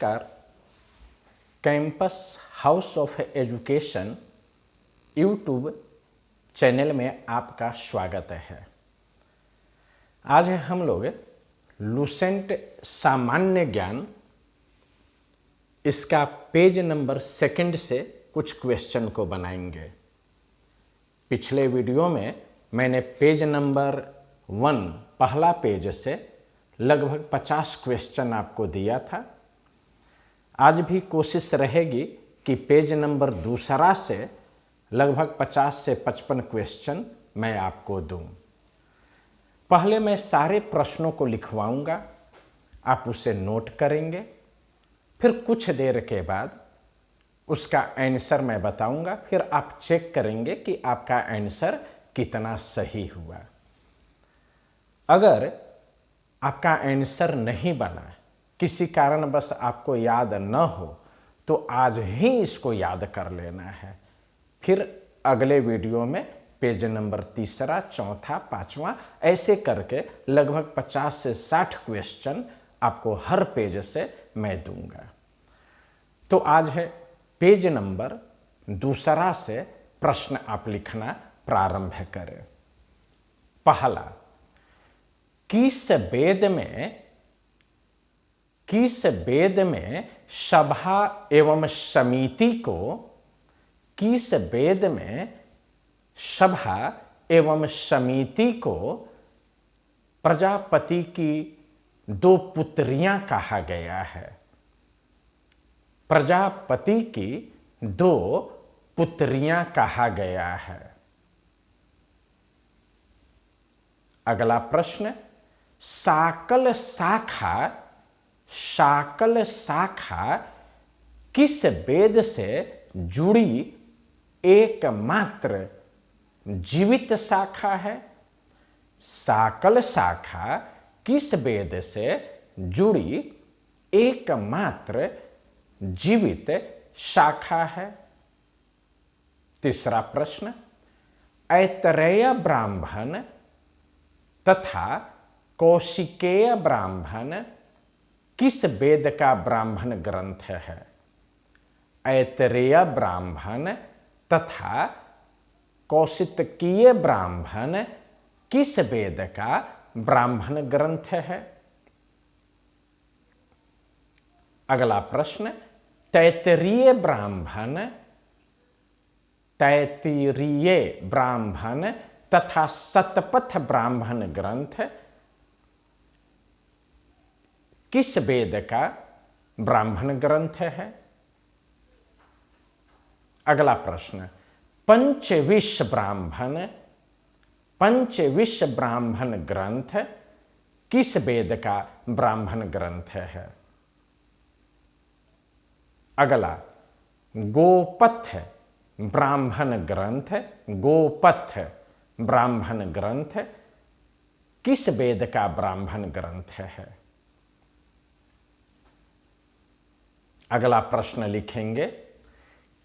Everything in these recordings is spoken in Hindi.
नमस्कार। Campus house of education YouTube channel में आपका स्वागत है। आज हम लोग लुसेंट सामान्य ज्ञान इसका पेज नंबर 2 से कुछ क्वेश्चन को बनाएंगे। पिछले वीडियो में मैंने पेज नंबर 1 पहला पेज से लगभग 50 क्वेश्चन आपको दिया था। आज भी कोशिश रहेगी कि पेज नंबर 2 से लगभग 50 से 55 क्वेश्चन मैं आपको दूं। पहले मैं सारे प्रश्नों को लिखवाऊंगा, आप उसे नोट करेंगे, फिर कुछ देर के बाद उसका आंसर मैं बताऊंगा, फिर आप चेक करेंगे कि आपका आंसर कितना सही हुआ। अगर आपका आंसर नहीं बना, किसी कारणवश आपको याद न हो, तो आज ही इसको याद कर लेना है। फिर अगले वीडियो में पेज नंबर 3, 4, 5 ऐसे करके लगभग 50 से 60 क्वेश्चन आपको हर पेज से मैं दूंगा। तो आज है पेज नंबर 2 से प्रश्न आप लिखना प्रारंभ करें। पहला, किस वेद में सभा एवं समिति को प्रजापति की 2 पुत्रियां कहा गया है? प्रजापति की 2 पुत्रियां कहा गया है। अगला प्रश्न, साकल शाखा किस वेद से जुड़ी एकमात्र जीवित शाखा है? साकल शाखा किस वेद से जुड़ी एकमात्र जीवित शाखा है? तीसरा प्रश्न, ऐतरेय ब्राह्मण तथा कौशिकेय ब्राह्मण किस वेद का ब्राह्मण ग्रंथ है? ऐतरेय ब्राह्मण तथा कौशिकीय ब्राह्मण किस वेद का ब्राह्मण ग्रंथ है? अगला प्रश्न, तैत्तिरीय ब्राह्मण तथा शतपथ ब्राह्मण ग्रंथ किस वेद का ब्राह्मण ग्रंथ है? अगला प्रश्न, पंचविश ब्राह्मण ग्रंथ किस वेद का ब्राह्मण ग्रंथ है? अगला, गोपथ ब्राह्मण ग्रंथ किस वेद का ब्राह्मण ग्रंथ है? अगला प्रश्न लिखेंगे,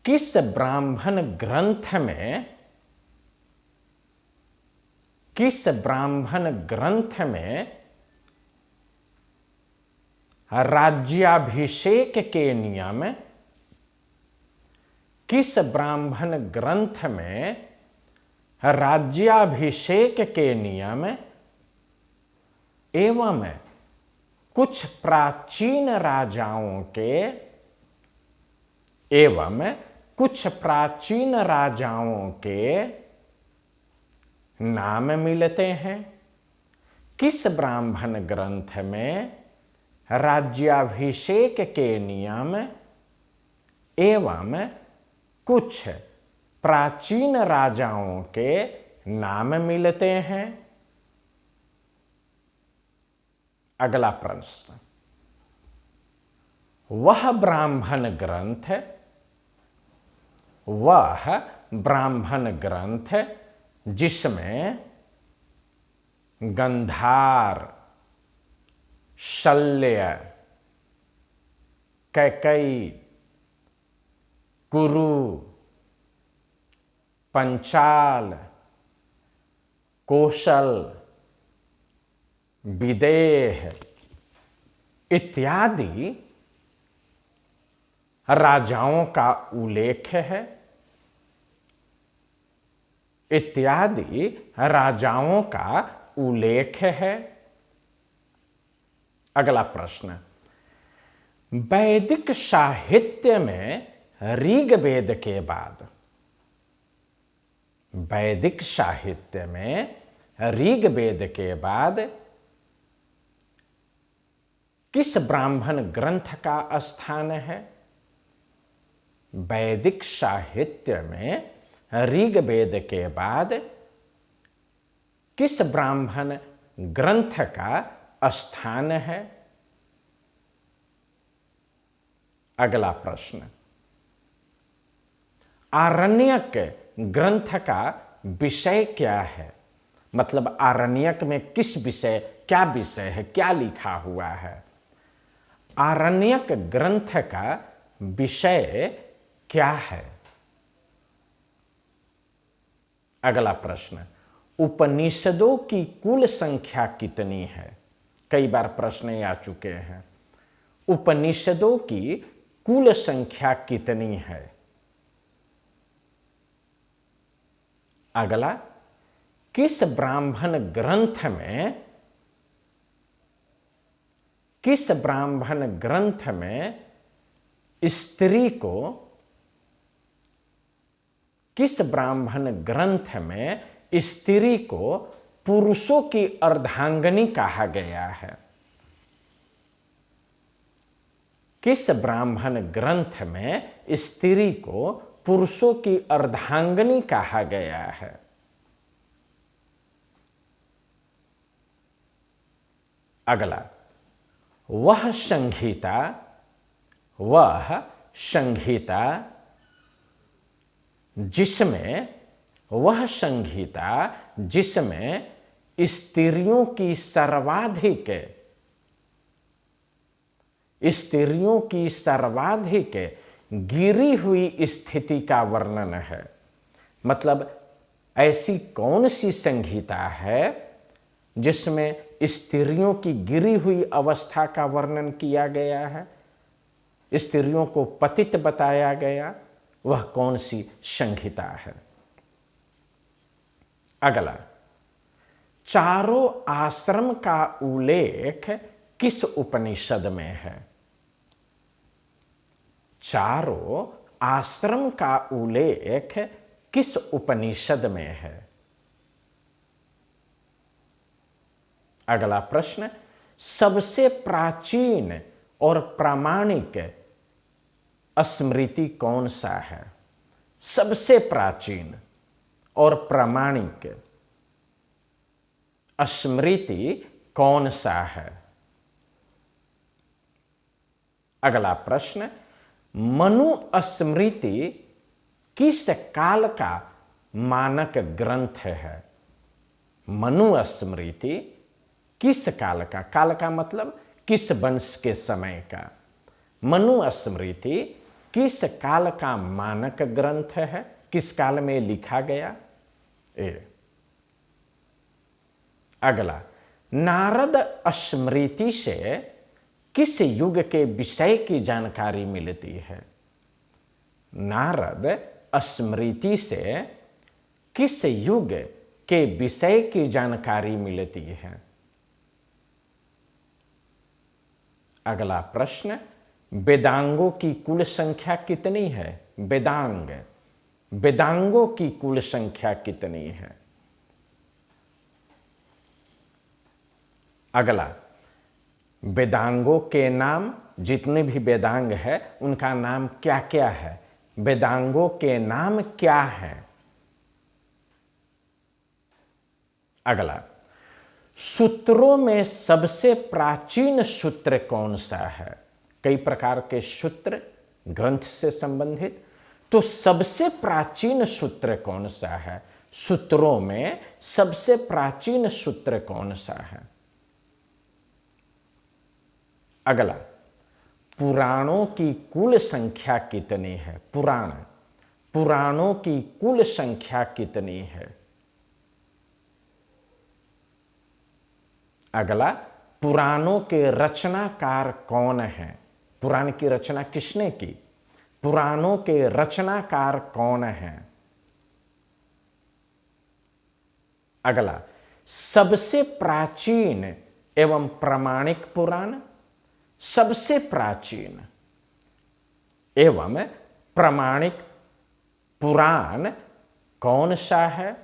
किस ब्राह्मण ग्रंथ में राज्याभिषेक के नियम एवं कुछ प्राचीन राजाओं के नाम मिलते हैं? किस ब्राह्मण ग्रंथ में राज्याभिषेक के नियम एवं कुछ प्राचीन राजाओं के नाम मिलते हैं? अगला प्रश्न, वह ब्राह्मण ग्रंथ जिसमें गंधार, शल्य, कैकेयी, कुरु, पंचाल, कौशल, विदेह इत्यादि राजाओं का उल्लेख है इत्यादि राजाओं का उल्लेख है। अगला प्रश्न, वैदिक साहित्य में ऋग्वेद के बाद, वैदिक साहित्य में ऋग्वेद के बाद किस ब्राह्मण ग्रंथ का स्थान है? वैदिक साहित्य में ऋग्वेद के बाद किस ब्राह्मण ग्रंथ का स्थान है? अगला प्रश्न, आरण्यक ग्रंथ का विषय क्या है? मतलब आरण्यक में किस विषय, क्या विषय है, क्या लिखा हुआ है? आरण्यक ग्रंथ का विषय क्या है? अगला प्रश्न, उपनिषदों की कुल संख्या कितनी है? कई बार प्रश्न आ चुके हैं। उपनिषदों की कुल संख्या कितनी है? अगला, किस ब्राह्मण ग्रंथ में, किस ब्राह्मण ग्रंथ में स्त्री को, किस ब्राह्मण ग्रंथ में स्त्री को पुरुषों की अर्धांगिनी कहा गया है? किस ब्राह्मण ग्रंथ में स्त्री को पुरुषों की अर्धांगिनी कहा गया है? अगला, वह संहिता, वह संहिता जिसमें, वह संहिता जिसमें स्त्रियों की सर्वाधिक, स्त्रियों की सर्वाधिक गिरी हुई स्थिति का वर्णन है। मतलब ऐसी कौन सी संहिता है जिसमें स्त्रियों की गिरी हुई अवस्था का वर्णन किया गया है, स्त्रियों को पतित बताया गया, वह कौन सी संहिता है? अगला, चारों आश्रम का उल्लेख किस उपनिषद में है? चारों आश्रम का उल्लेख किस उपनिषद में है? अगला प्रश्न, सबसे प्राचीन और प्रामाणिक स्मृति कौन सा है? सबसे प्राचीन और प्रामाणिक स्मृति कौन सा है? अगला प्रश्न, मनु स्मृति किस काल का मानक ग्रंथ है? मनु स्मृति किस काल का, काल का मतलब किस वंश के समय का, मनु स्मृति किस काल का मानक ग्रंथ है? किस काल में लिखा गया? अगला, नारद स्मृति से किस युग के विषय की जानकारी मिलती है? नारद स्मृति से किस युग के विषय की जानकारी मिलती है? अगला प्रश्न, वेदांगों की कुल संख्या कितनी है? वेदांग, वेदांगों की कुल संख्या कितनी है? अगला, वेदांगों के नाम, जितने भी वेदांग है उनका नाम क्या क्या है? वेदांगों के नाम क्या है? अगला, सूत्रों में सबसे प्राचीन सूत्र कौन सा है? कई प्रकार के सूत्र ग्रंथ से संबंधित, तो सबसे प्राचीन सूत्र कौन सा है? सूत्रों में सबसे प्राचीन सूत्र कौन सा है? अगला, पुराणों की कुल संख्या कितनी है? पुराण, पुराणों की कुल संख्या कितनी है? अगला, पुराणों के रचनाकार कौन हैं? पुराण की रचना किसने की? पुराणों के रचनाकार कौन हैं? अगला, सबसे प्राचीन एवं प्रमाणिक पुराण, सबसे प्राचीन एवं प्रमाणिक पुराण कौन सा है?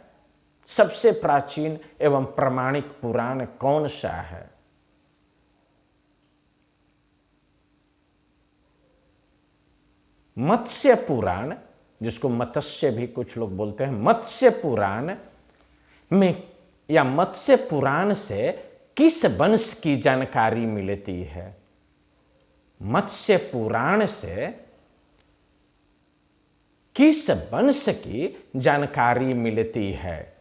सबसे प्राचीन एवं प्रमाणिक पुराण कौन सा है? मत्स्य पुराण, जिसको मत्स्य भी कुछ लोग बोलते हैं, मत्स्य पुराण में या मत्स्य पुराण से किस वंश की जानकारी मिलती है? मत्स्य पुराण से किस वंश की जानकारी मिलती है?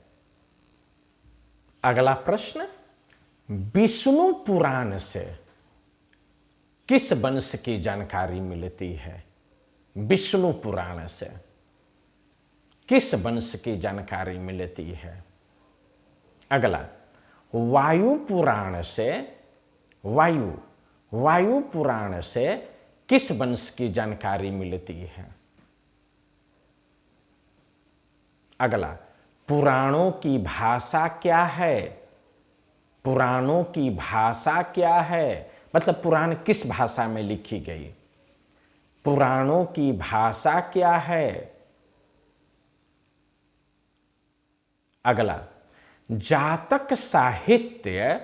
अगला प्रश्न, विष्णु पुराण से किस वंश की जानकारी मिलती है? विष्णु पुराण से किस वंश की जानकारी मिलती है? अगला, वायु पुराण से वायु पुराण से किस वंश की जानकारी मिलती है? अगला, पुराणों की भाषा क्या है? पुराणों की भाषा क्या है? मतलब पुराण किस भाषा में लिखी गई? पुराणों की भाषा क्या है? अगला, जातक साहित्य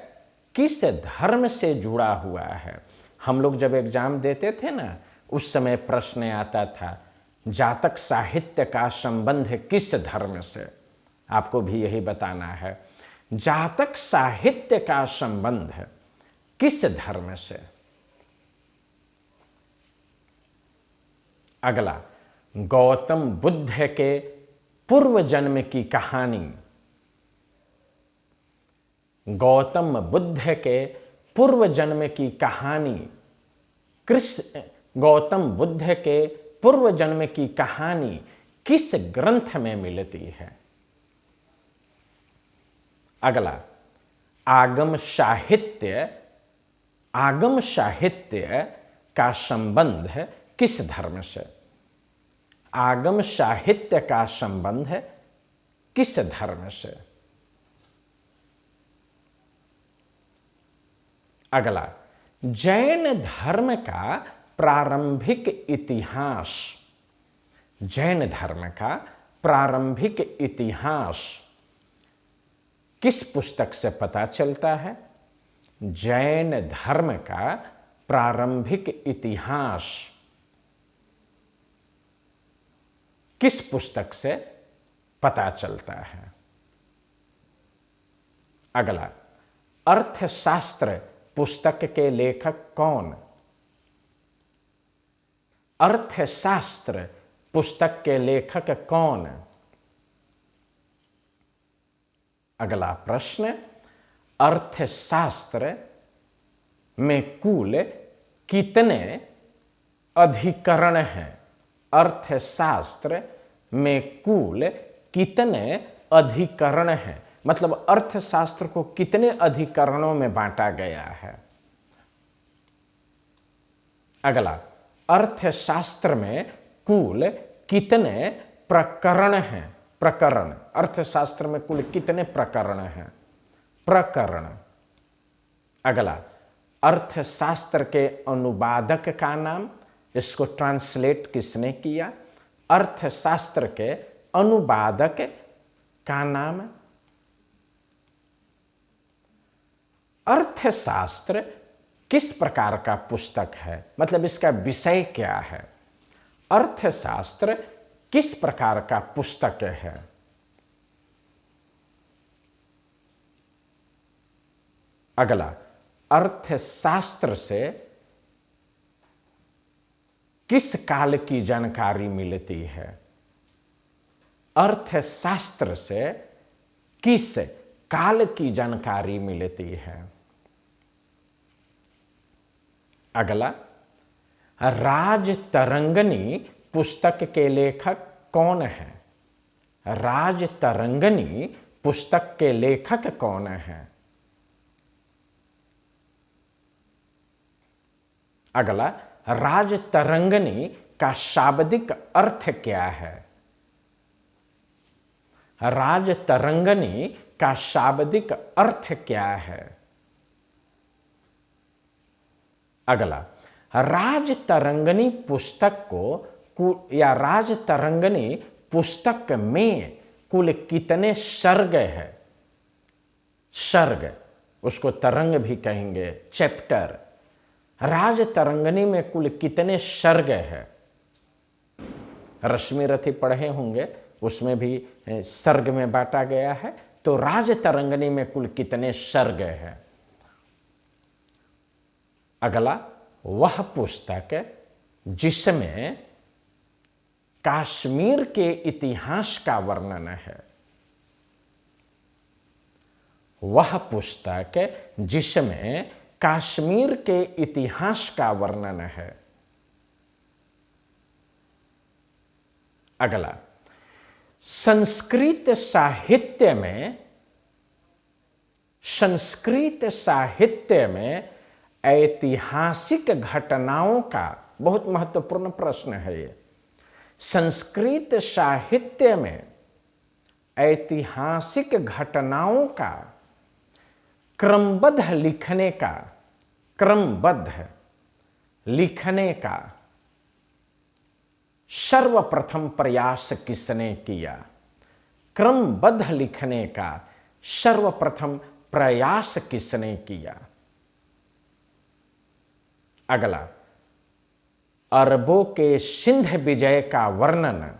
किस धर्म से जुड़ा हुआ है? हम लोग जब एग्जाम देते थे ना, उस समय प्रश्न आता था, जातक साहित्य का संबंध किस धर्म से? आपको भी यही बताना है, जातक साहित्य का संबंध किस धर्म से? अगला, गौतम बुद्ध के पूर्व जन्म की कहानी, गौतम बुद्ध के पूर्व जन्म की कहानी, गौतम बुद्ध के पूर्व जन्म की कहानी किस ग्रंथ में मिलती है? अगला, आगम साहित्य का संबंध किस धर्म से? आगम साहित्य का संबंध किस धर्म से? अगला, जैन धर्म का प्रारंभिक इतिहास, जैन धर्म का प्रारंभिक इतिहास किस पुस्तक से पता चलता है? जैन धर्म का प्रारंभिक इतिहास किस पुस्तक से पता चलता है? अगला, अर्थशास्त्र पुस्तक के लेखक कौन? अर्थशास्त्र पुस्तक के लेखक कौन? अगला प्रश्न, अर्थशास्त्र में कुल कितने अधिकरण हैं? अर्थशास्त्र में कुल कितने अधिकरण हैं? मतलब अर्थशास्त्र को कितने अधिकरणों में बांटा गया है? अगला, अर्थशास्त्र में कुल कितने प्रकरण हैं? प्रकरण, अर्थशास्त्र में कुल कितने प्रकरण हैं? प्रकरण। अगला, अर्थशास्त्र के अनुवादक का नाम, इसको ट्रांसलेट किसने किया? अर्थशास्त्र के अनुवादक का नाम। अर्थशास्त्र किस प्रकार का पुस्तक है? मतलब इसका विषय क्या है? अर्थशास्त्र किस प्रकार का पुस्तक है? अगला, अर्थशास्त्र से किस काल की जानकारी मिलती है? अर्थशास्त्र से किस काल की जानकारी मिलती है? अगला, राजतरंगिणी पुस्तक के लेखक कौन है? राजतरंगिणी पुस्तक के लेखक कौन है? अगला, राजतरंगिणी का शाब्दिक अर्थ क्या है? राजतरंगिणी का शाब्दिक अर्थ क्या है? अगला, राजतरंगिणी पुस्तक को या राजतरंगिणी पुस्तक में कुल कितने सर्ग है? सर्ग, उसको तरंग भी कहेंगे, चैप्टर। राजतरंगिणी में कुल कितने सर्ग है? रश्मिरथी पढ़े होंगे, उसमें भी सर्ग में बांटा गया है। तो राजतरंगिणी में कुल कितने सर्ग है? अगला, वह पुस्तक जिसमें कश्मीर के इतिहास का वर्णन है। वह पुस्तक जिसमें कश्मीर के इतिहास का वर्णन है। अगला, संस्कृत साहित्य में ऐतिहासिक घटनाओं का, बहुत महत्वपूर्ण प्रश्न है ये, संस्कृत साहित्य में ऐतिहासिक घटनाओं का क्रमबद्ध लिखने का सर्वप्रथम प्रयास किसने किया? क्रमबद्ध लिखने का सर्वप्रथम प्रयास किसने किया? अगला, अरबों के सिंध विजय का वर्णन,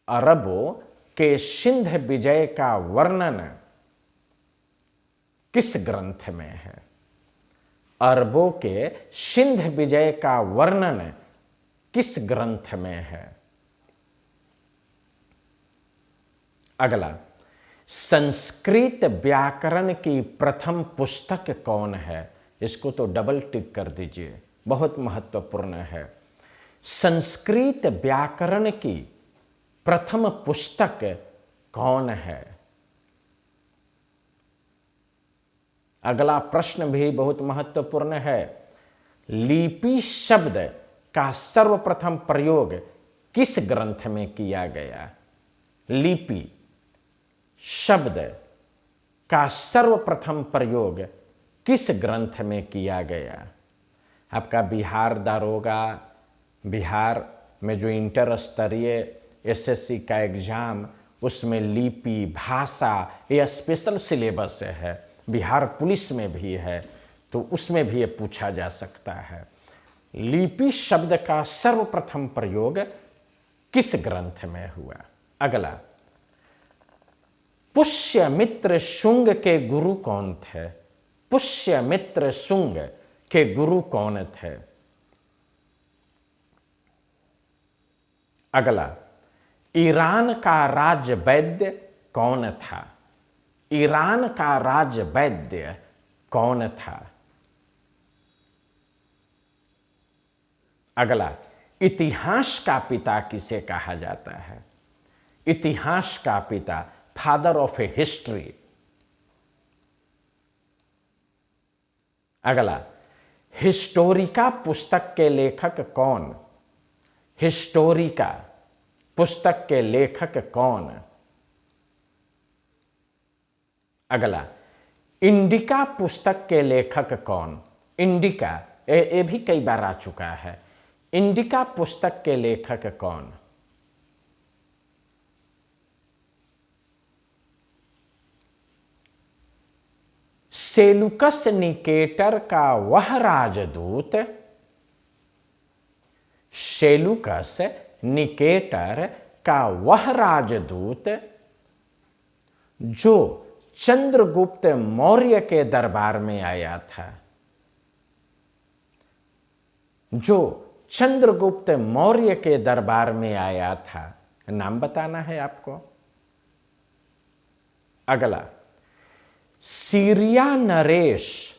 अरबों के सिंध विजय का वर्णन किस ग्रंथ में है? अरबों के सिंध विजय का वर्णन किस ग्रंथ में है? अगला, संस्कृत व्याकरण की प्रथम पुस्तक कौन है? इसको तो डबल टिक कर दीजिए, बहुत महत्वपूर्ण है। संस्कृत व्याकरण की प्रथम पुस्तक कौन है? अगला प्रश्न भी बहुत महत्वपूर्ण है। लिपि शब्द का सर्वप्रथम प्रयोग किस ग्रंथ में किया गया? लिपि शब्द का सर्वप्रथम प्रयोग किस ग्रंथ में किया गया? आपका बिहार दारोगा, बिहार में जो इंटर स्तरीय एसएससी का एग्जाम, उसमें लिपि, भाषा, ये स्पेशल सिलेबस है। बिहार पुलिस में भी है, तो उसमें भी ये पूछा जा सकता है। लिपि शब्द का सर्वप्रथम प्रयोग किस ग्रंथ में हुआ? अगला, पुष्यमित्र शुंग के गुरु कौन थे? पुष्यमित्र शुंग के गुरु कौन थे? अगला, ईरान का राज वैद्य कौन था? ईरान का राज वैद्य कौन था? अगला, इतिहास का पिता किसे कहा जाता है? इतिहास का पिता, फादर ऑफ ए हिस्ट्री। अगला, हिस्टोरिका पुस्तक के लेखक कौन? हिस्टोरिका पुस्तक के लेखक कौन? अगला, इंडिका पुस्तक के लेखक कौन? इंडिका, ये भी कई बार आ चुका है। इंडिका पुस्तक के लेखक कौन? सेलुकस निकेटर का वह राजदूत, सेलुकस निकेटर का वह राजदूत जो चंद्रगुप्त मौर्य के दरबार में आया था, जो चंद्रगुप्त मौर्य के दरबार में आया था, नाम बताना है आपको। अगला, सीरिया नरेश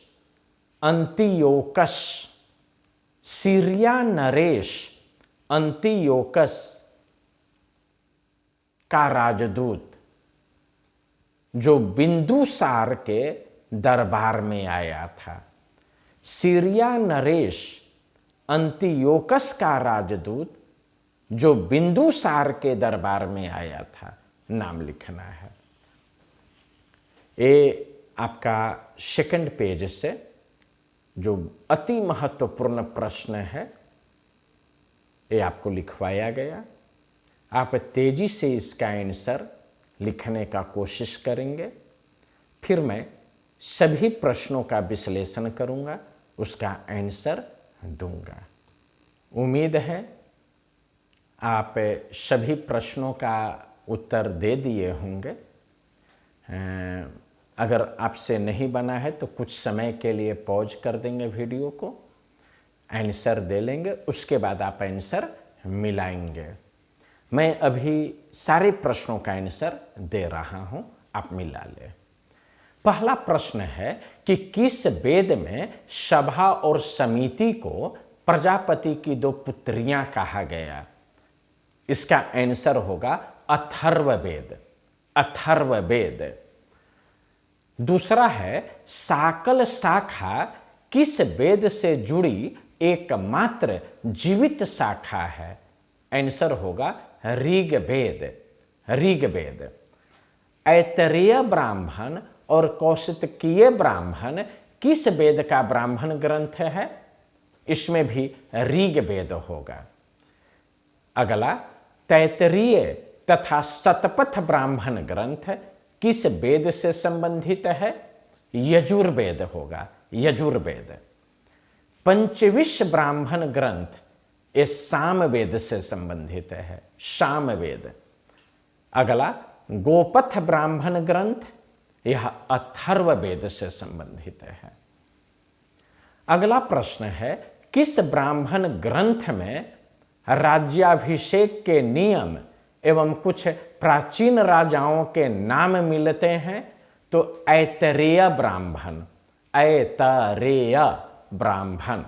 अंतियोकस, सीरिया नरेश अंतियोकस का राजदूत जो बिंदुसार के दरबार में आया था। सीरिया नरेश अंतियोकस का राजदूत जो बिंदुसार के दरबार में आया था, नाम लिखना है। ये आपका सेकंड पेज से जो अति महत्वपूर्ण प्रश्न है ये आपको लिखवाया गया। आप तेजी से इसका आंसर लिखने का कोशिश करेंगे, फिर मैं सभी प्रश्नों का विश्लेषण करूंगा, उसका आंसर दूंगा। उम्मीद है आप सभी प्रश्नों का उत्तर दे दिए होंगे। अगर आपसे नहीं बना है तो कुछ समय के लिए पॉज कर देंगे वीडियो को, आंसर दे लेंगे, उसके बाद आप आंसर मिलाएंगे। मैं अभी सारे प्रश्नों का आंसर दे रहा हूं, आप मिला लें। पहला प्रश्न है कि किस वेद में सभा और समिति को प्रजापति की दो पुत्रियां कहा गया? इसका आंसर होगा अथर्ववेद, अथर्ववेद। दूसरा है साकल शाखा किस वेद से जुड़ी एकमात्र जीवित शाखा है? आंसर होगा ऋग्वेद, ऋग्वेद। ऐतरेय ब्राह्मण और कौशितकीय ब्राह्मण किस वेद का ब्राह्मण ग्रंथ है? इसमें भी ऋग्वेद होगा। अगला तैतरीय तथा शतपथ ब्राह्मण ग्रंथ किस वेद से संबंधित है? यजुर्वेद होगा, यजुर्वेद। पंचविश ब्राह्मण ग्रंथ ये सामवेद से संबंधित है, सामवेद। अगला गोपथ ब्राह्मण ग्रंथ यह अथर्ववेद से संबंधित है। अगला प्रश्न है किस ब्राह्मण ग्रंथ में राज्याभिषेक के नियम एवं कुछ प्राचीन राजाओं के नाम मिलते हैं? तो ऐतरेय ब्राह्मण, ऐतरेय ब्राह्मण।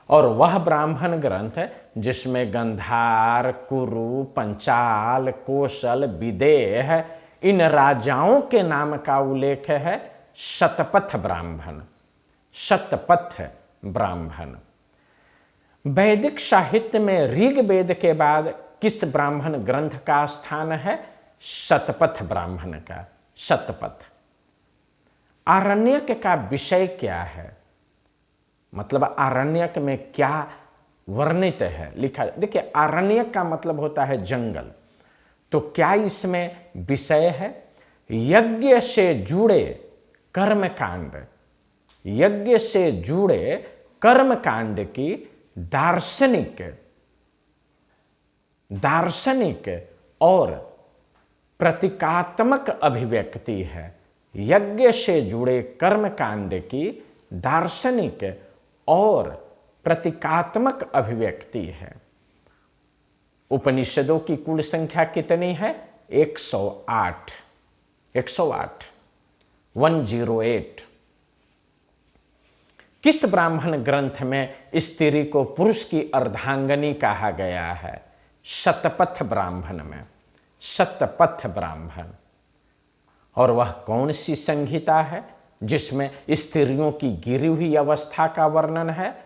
और वह ब्राह्मण ग्रंथ जिसमें गंधार, कुरु, पंचाल, कौशल, विदेह इन राजाओं के नाम का उल्लेख है, शतपथ ब्राह्मण, शतपथ ब्राह्मण। वैदिक साहित्य में ऋग्वेद के बाद किस ब्राह्मण ग्रंथ का स्थान है? शतपथ ब्राह्मण का, शतपथ। आरण्यक का विषय क्या है? मतलब आरण्यक में क्या वर्णित है, लिखा। देखिए आरण्यक का मतलब होता है जंगल, तो क्या इसमें विषय है? यज्ञ से जुड़े कर्मकांड, यज्ञ से जुड़े कर्मकांड की दार्शनिक और प्रतीकात्मक अभिव्यक्ति है। यज्ञ से जुड़े कर्मकांड की दार्शनिक और प्रतीकात्मक अभिव्यक्ति है। उपनिषदों की कुल संख्या कितनी है? 108, 108, 108। किस ब्राह्मण ग्रंथ में स्त्री को पुरुष की अर्धांगनी कहा गया है? शतपथ ब्राह्मण में, शतपथ ब्राह्मण। और वह कौन सी संहिता है जिसमें स्त्रियों की गिरी हुई अवस्था का वर्णन है?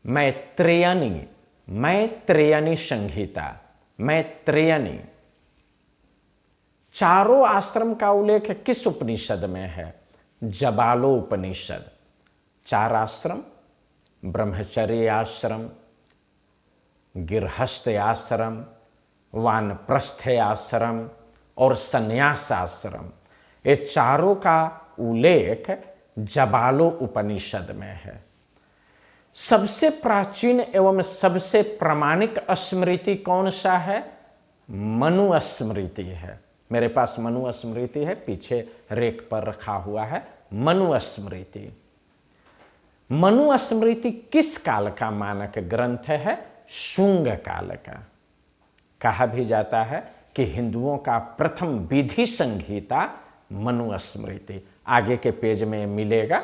मैत्रेयनी, मैत्रेयनी संहिता, मैत्रेयनी। चारों आश्रम का उल्लेख किस उपनिषद में है? जबालो उपनिषद। चार आश्रम, ब्रह्मचर्य आश्रम, गृहस्थ आश्रम, वानप्रस्थ आश्रम और संन्यास आश्रम, ये चारों का उल्लेख जबालो उपनिषद में है। सबसे प्राचीन एवं सबसे प्रामाणिक स्मृति कौन सा है? मनु स्मृति है। मेरे पास मनु स्मृति है, पीछे रेक पर रखा हुआ है मनु स्मृति। मनु स्मृति किस काल का मानक ग्रंथ है? शुंग काल का। कहा भी जाता है कि हिंदुओं का प्रथम विधि संहिता मनु स्मृति, आगे के पेज में मिलेगा।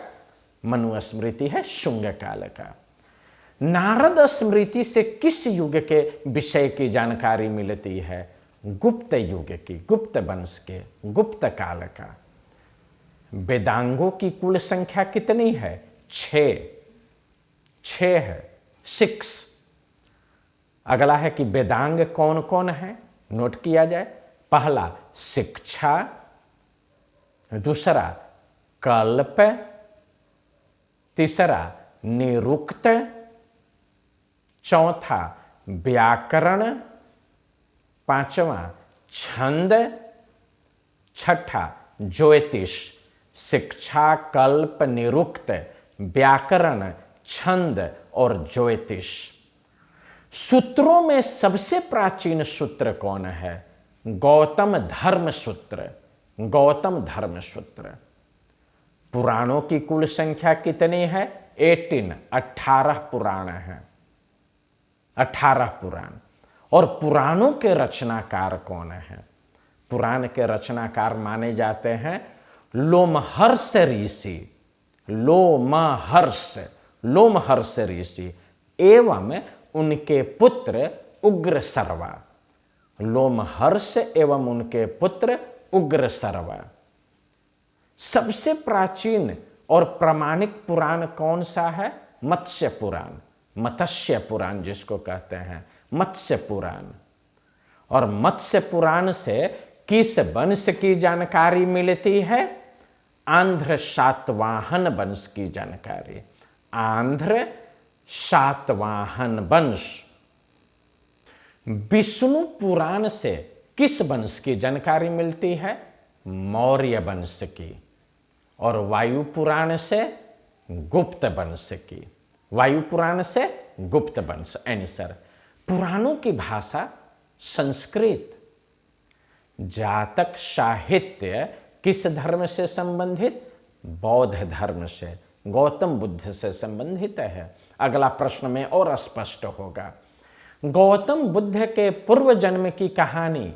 मनु स्मृति है शुंग काल का। नारद स्मृति से किस युग के विषय की जानकारी मिलती है? गुप्त युग की, गुप्त वंश के, गुप्त काल का। वेदांगों की कुल संख्या कितनी है? 6 है। 6। अगला है कि वेदांग कौन कौन है, नोट किया जाए। पहला शिक्षा, दूसरा कल्प, तीसरा निरुक्त, चौथा व्याकरण, पांचवा छंद, छठा ज्योतिष। शिक्षा, कल्प, निरुक्त, व्याकरण, छंद और ज्योतिष। सूत्रों में सबसे प्राचीन सूत्र कौन है? गौतम धर्म सूत्र। गौतम धर्म सूत्र। पुराणों की कुल संख्या कितनी है? 18, 18 पुराण हैं, 18 पुराण। और पुराणों के रचनाकार कौन है? पुराण के रचनाकार माने जाते हैं लोमहर्ष ऋषि, लोमहर्ष ऋषि एवं उनके पुत्र उग्रसर्वा। लोमहर्ष एवं उनके पुत्र उग्रसर्वा। सबसे प्राचीन और प्रामाणिक पुराण कौन सा है? मत्स्य पुराण, मत्स्य पुराण जिसको कहते हैं, मत्स्य पुराण। और मत्स्य पुराण से किस वंश की जानकारी मिलती है? आंध्र सातवाहन वंश की जानकारी। आंध्र सातवाहन वंश। विष्णु पुराण से किस वंश की जानकारी मिलती है? मौर्य वंश की। और वायु पुराण से गुप्त वंश की। वायु पुराण से गुप्त वंश। आंसर। पुराणों की भाषा संस्कृत। जातक साहित्य किस धर्म से संबंधित? बौद्ध धर्म से, गौतम बुद्ध से संबंधित है। अगला प्रश्न में और स्पष्ट होगा। गौतम बुद्ध के पूर्व जन्म की कहानी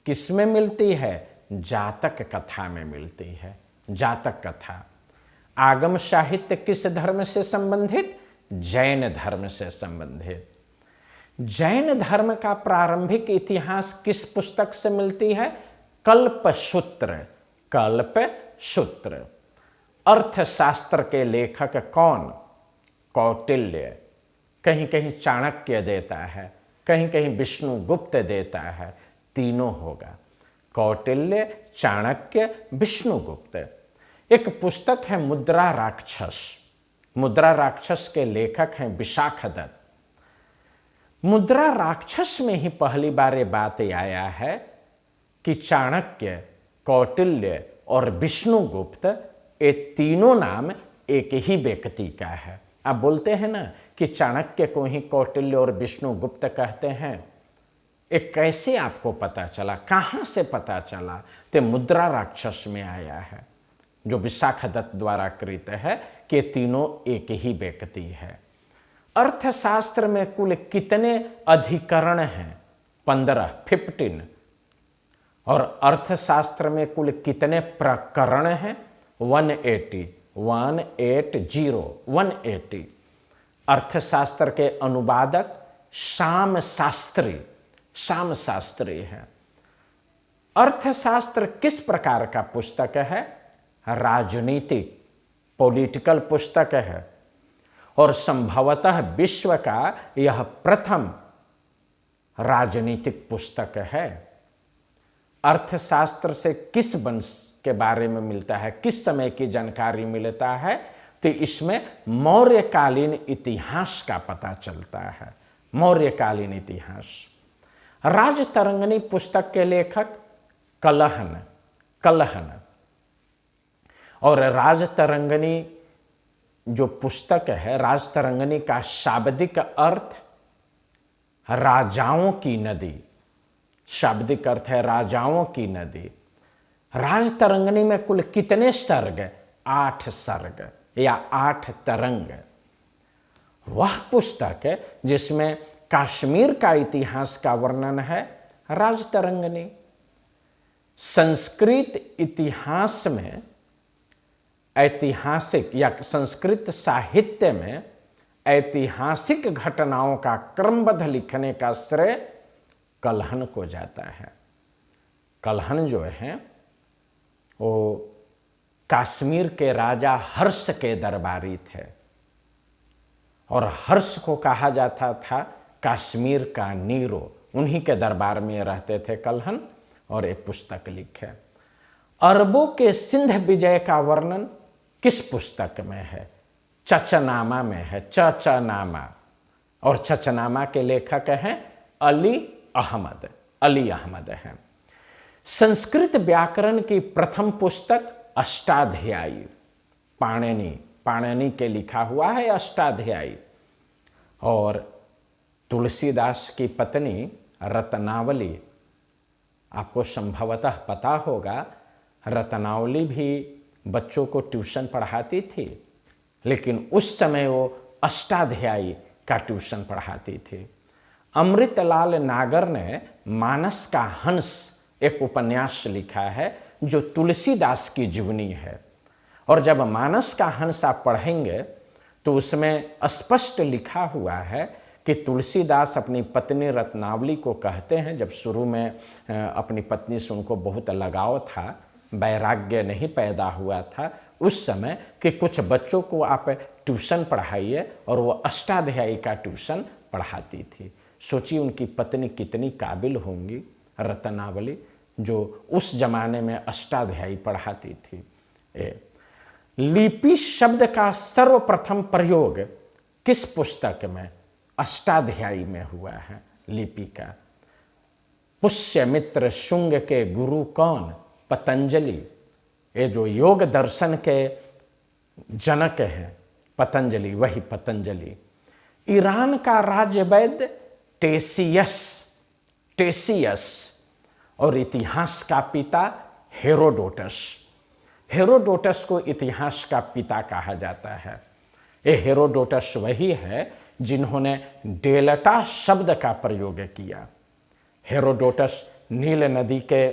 किसमें मिलती है? जातक कथा में मिलती है। जातक कथा। आगम साहित्य किस धर्म से संबंधित? जैन धर्म से संबंधित। जैन धर्म का प्रारंभिक इतिहास किस पुस्तक से मिलती है? कल्पसूत्र। कल्पसूत्र। अर्थशास्त्र के लेखक कौन? कौटिल्य। कहीं कहीं चाणक्य देता है, कहीं कहीं विष्णुगुप्त देता है, तीनों होगा। कौटिल्य, चाणक्य, विष्णुगुप्त। एक पुस्तक है मुद्रा राक्षस। मुद्रा राक्षस के लेखक हैं विशाखदत्त। मुद्रा राक्षस में ही पहली बार ये बात आया है कि चाणक्य, कौटिल्य और विष्णुगुप्त ये तीनों नाम एक ही व्यक्ति का है। आप बोलते हैं ना कि चाणक्य को ही कौटिल्य और विष्णुगुप्त कहते हैं। ये कैसे आपको पता चला? कहाँ से पता चला? तो मुद्रा राक्षस में आया है, जो विशाखदत्त द्वारा कृत है कि तीनों एक ही व्यक्ति है। अर्थशास्त्र में कुल कितने अधिकरण हैं? 15। और अर्थशास्त्र में कुल कितने प्रकरण हैं? 180। 180। अर्थशास्त्र के अनुवादक श्याम शास्त्री है। अर्थशास्त्र किस प्रकार का पुस्तक है? राजनीतिक, पॉलिटिकल पुस्तक है। और संभवतः विश्व का यह प्रथम राजनीतिक पुस्तक है। अर्थशास्त्र से किस वंश के बारे में मिलता है, किस समय की जानकारी मिलता है? तो इसमें मौर्यकालीन इतिहास का पता चलता है। मौर्यकालीन इतिहास। राजतरंगिणी पुस्तक के लेखक कलहन। और राजतरंगिणी जो पुस्तक है, राजतरंगिणी का शाब्दिक अर्थ राजाओं की नदी। शाब्दिक अर्थ है राजाओं की नदी। राजतरंगिणी में कुल कितने सर्ग? 8 सर्ग या 8 तरंग। वह पुस्तक है जिसमें कश्मीर का इतिहास का वर्णन है, राजतरंगिणी। संस्कृत इतिहास में, ऐतिहासिक या संस्कृत साहित्य में ऐतिहासिक घटनाओं का क्रमबद्ध लिखने का श्रेय कलहन को जाता है। कलहन जो है वो कश्मीर के राजा हर्ष के दरबारी थे। और हर्ष को कहा जाता था कश्मीर का नीरो। उन्हीं के दरबार में रहते थे कल्हन, और एक पुस्तक लिखे। अरबों के सिंध विजय का वर्णन किस पुस्तक में है? चचनामा में है, चचनामा। और चचनामा के लेखक हैं अली अहमद हैं। संस्कृत व्याकरण की प्रथम पुस्तक अष्टाध्यायी, पाणिनि के लिखा हुआ है अष्टाध्यायी। और तुलसीदास की पत्नी रत्नावली, आपको संभवतः पता होगा, रत्नावली भी बच्चों को ट्यूशन पढ़ाती थी, लेकिन उस समय वो अष्टाध्यायी का ट्यूशन पढ़ाती थी। अमृतलाल नागर ने मानस का हंस एक उपन्यास लिखा है जो तुलसीदास की जीवनी है। और जब मानस का हंस आप पढ़ेंगे तो उसमें स्पष्ट लिखा हुआ है कि तुलसीदास अपनी पत्नी रत्नावली को कहते हैं, जब शुरू में अपनी पत्नी से उनको बहुत लगाव था, वैराग्य नहीं पैदा हुआ था उस समय, कि कुछ बच्चों को आप ट्यूशन पढ़ाइए, और वो अष्टाध्यायी का ट्यूशन पढ़ाती थी। सोचिए उनकी पत्नी कितनी काबिल होंगी, रत्नावली, जो उस जमाने में अष्टाध्यायी पढ़ाती थी। लिपि शब्द का सर्वप्रथम प्रयोग किस पुस्तक में? अष्टाध्यायी में हुआ है लिपि का। पुष्यमित्र शुंग के गुरु कौन? पतंजलि। ये जो योग दर्शन के जनक हैं पतंजलि, वही पतंजलि। ईरान का राज्य वैद्य टेसियस और इतिहास का पिता हेरोडोटस को इतिहास का पिता कहा जाता है। ये हेरोडोटस वही है जिन्होंने डेल्टा शब्द का प्रयोग किया। हेरोडोटस नील नदी के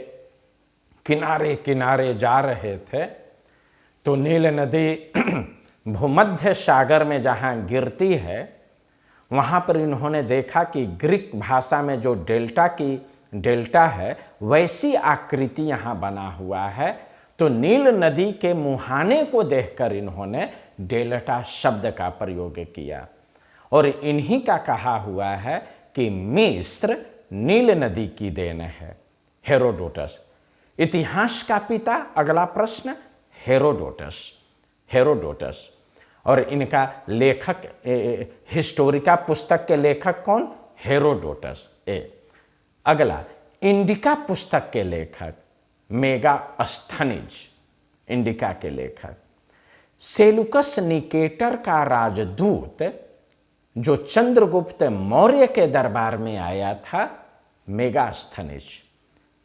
किनारे किनारे जा रहे थे, तो नील नदी भूमध्य सागर में जहाँ गिरती है, वहाँ पर इन्होंने देखा कि ग्रीक भाषा में जो डेल्टा है वैसी आकृति यहाँ बना हुआ है। तो नील नदी के मुहाने को देखकर इन्होंने डेल्टा शब्द का प्रयोग किया, और इन्हीं का कहा हुआ है कि मिस्र नील नदी की देन है। हेरोडोटस इतिहास का पिता। अगला प्रश्न, हेरोडोटस और इनका लेखक, हिस्टोरिका पुस्तक के लेखक कौन? हेरोडोटस। अगला, इंडिका पुस्तक के लेखक मेगास्थनीज, इंडिका के लेखक। सेलुकस निकेटर का राजदूत जो चंद्रगुप्त मौर्य के दरबार में आया था, मेगास्थनीज।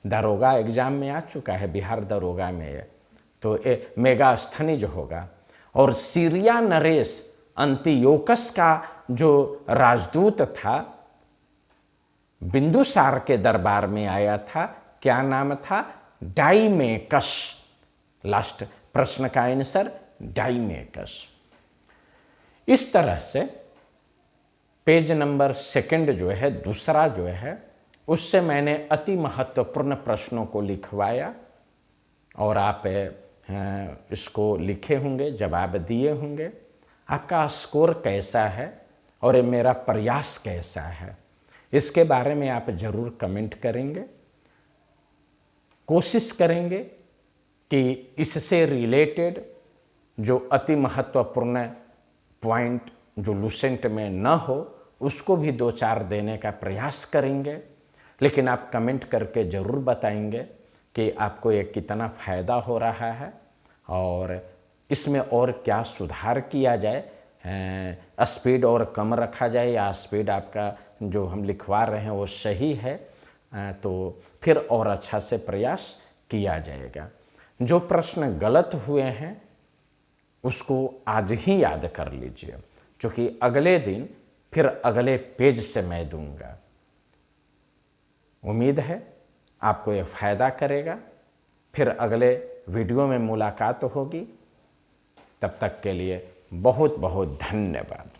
दरोगा एग्जाम में आ चुका है, बिहार दरोगा में, तो ये मेगास्थनीज होगा। और सीरिया नरेश अंतियोकस का जो राजदूत था, बिंदुसार के दरबार में आया था, क्या नाम था? डाइमेकस। लास्ट प्रश्न का आंसर डाइमेकस। इस तरह से पेज नंबर 2 जो है, दूसरा जो है, उससे मैंने अति महत्वपूर्ण प्रश्नों को लिखवाया, और आप इसको लिखे होंगे, जवाब दिए होंगे। आपका स्कोर कैसा है और ये मेरा प्रयास कैसा है, इसके बारे में आप जरूर कमेंट करेंगे। कोशिश करेंगे कि इससे रिलेटेड जो अति महत्वपूर्ण पॉइंट जो लुसेंट में न हो, उसको भी 2-4 देने का प्रयास करेंगे। लेकिन आप कमेंट करके ज़रूर बताएंगे कि आपको ये कितना फ़ायदा हो रहा है और इसमें और क्या सुधार किया जाए, स्पीड और कम रखा जाए या स्पीड आपका जो हम लिखवा रहे हैं वो सही है, तो फिर और अच्छा से प्रयास किया जाएगा। जो प्रश्न गलत हुए हैं उसको आज ही याद कर लीजिए, क्योंकि अगले दिन फिर अगले पेज से मैं दूंगा। उम्मीद है आपको ये फ़ायदा करेगा। फिर अगले वीडियो में मुलाकात होगी। तब तक के लिए बहुत बहुत धन्यवाद।